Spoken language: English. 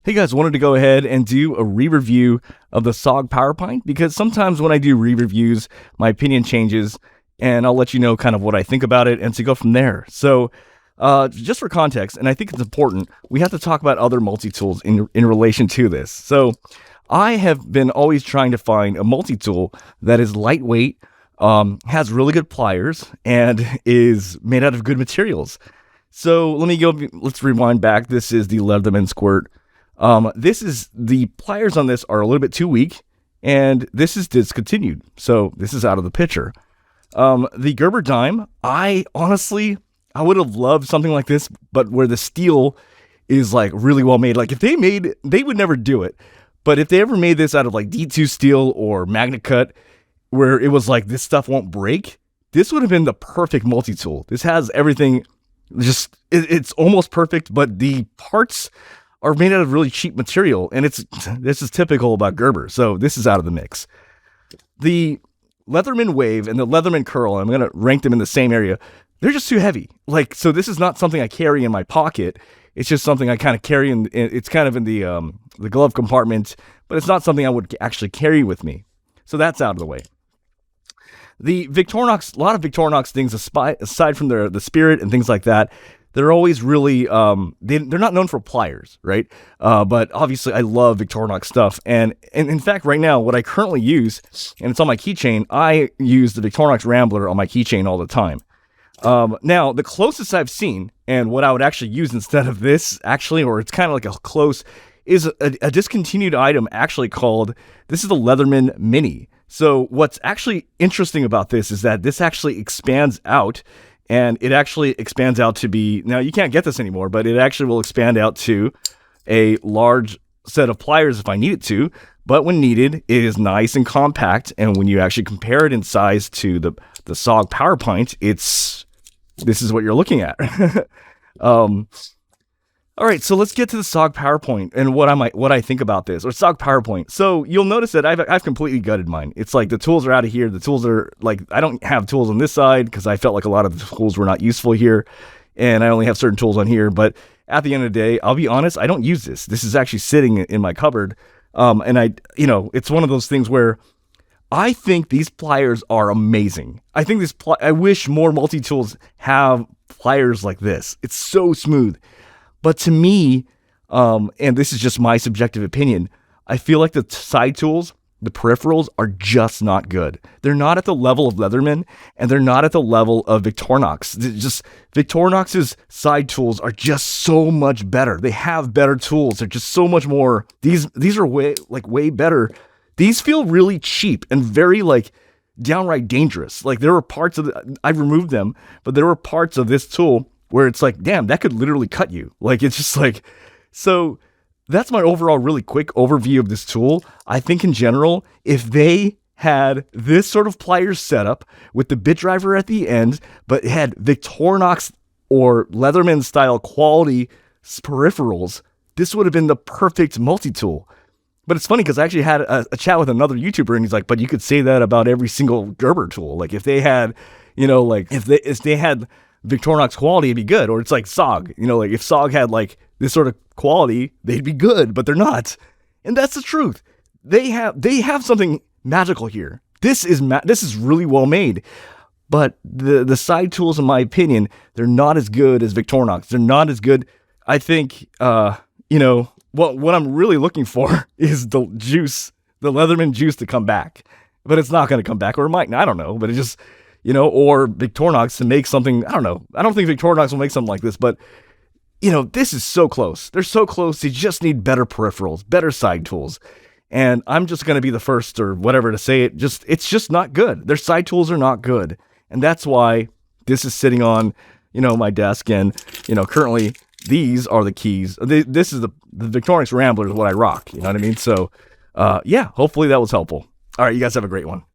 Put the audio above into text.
Hey guys, wanted to go ahead and do a re-review of the SOG Powerpint because sometimes when I do re-reviews, my opinion changes and I'll let you know kind of what I think about it and to go from there. So just for context, and I think it's important, we have to talk about other multi-tools in relation to this. So I have been always trying to find a multi-tool that is lightweight, has really good pliers, and is made out of good materials. So let's rewind back. This is the Leatherman Squirt. The pliers on this are a little bit too weak, and this is discontinued. So this is out of the picture. The Gerber dime, I would have loved something like this, but where the steel is like really well made. Like if they would never do it. But if they ever made this out of like D2 steel or Magna Cut, where it was like, this stuff won't break, this would have been the perfect multi-tool. This has everything, it's almost perfect, but the parts are made out of really cheap material, and this is typical about Gerber, so this is out of the mix. The Leatherman Wave and the Leatherman Curl, I'm going to rank them in the same area, they're just too heavy. So this is not something I carry in my pocket, it's just something I kind of carry it's kind of in the glove compartment, but it's not something I would actually carry with me. So that's out of the way. The Victorinox, a lot of Victorinox things, aside from the Spirit and things like that, they're always really, they're not known for pliers, right? But obviously I love Victorinox stuff. And in fact, right now, what I currently use, and it's on my keychain, I use the Victorinox Rambler on my keychain all the time. Now, the closest I've seen, and what I would actually use instead of this, actually, or it's kind of like a close, is a discontinued item actually called, this is the Leatherman Mini. So what's actually interesting about this is that this actually expands out, and it actually expands out to be, now you can't get this anymore, but it actually will expand out to a large set of pliers if I need it to, but when needed, it is nice and compact, and when you actually compare it in size to the SOG Powerpint, this is what you're looking at. All right, so let's get to the SOG Powerpint and what I think about this, or SOG Powerpint. So you'll notice that I've completely gutted mine. It's like the tools are out of here. The tools are like, I don't have tools on this side because I felt like a lot of the tools were not useful here, and I only have certain tools on here. But at the end of the day, I'll be honest, I don't use this. This is actually sitting in my cupboard, and it's one of those things where I think these pliers are amazing. I think I wish more multi-tools have pliers like this. It's so smooth. But to me, and this is just my subjective opinion, I feel like the side tools, the peripherals, are just not good. They're not at the level of Leatherman, and they're not at the level of Victorinox. Victorinox's side tools are just so much better. They have better tools. They're just so much more. These are way better. These feel really cheap and very downright dangerous. Like there were parts of I removed them, but there were parts of this tool where it's like, damn, that could literally cut you. Like, it's just like, so that's my overall really quick overview of this tool. I think in general, if they had this sort of pliers setup with the bit driver at the end, but it had Victorinox or Leatherman style quality peripherals, this would have been the perfect multi-tool. But it's funny because I actually had a chat with another YouTuber, and he's like, but you could say that about every single Gerber tool. Like if they had, if they had Victorinox quality, it'd be good. Or it's like SOG, if SOG had this sort of quality, they'd be good, but they're not. And that's the truth. They have something magical here. This is really well made, but the side tools, in my opinion, they're not as good as Victorinox. They're not as good. I think, what I'm really looking for is the Leatherman juice to come back, but it's not going to come back, or it might. I don't know, but it just, or Victorinox to make something, I don't know. I don't think Victorinox will make something like this, but, this is so close. They're so close. They just need better peripherals, better side tools. And I'm just going to be the first or whatever to say it. It's just not good. Their side tools are not good. And that's why this is sitting on, my desk. And, currently these are the keys. This is the Victorinox Rambler is what I rock. You know what I mean? So, hopefully that was helpful. All right. You guys have a great one.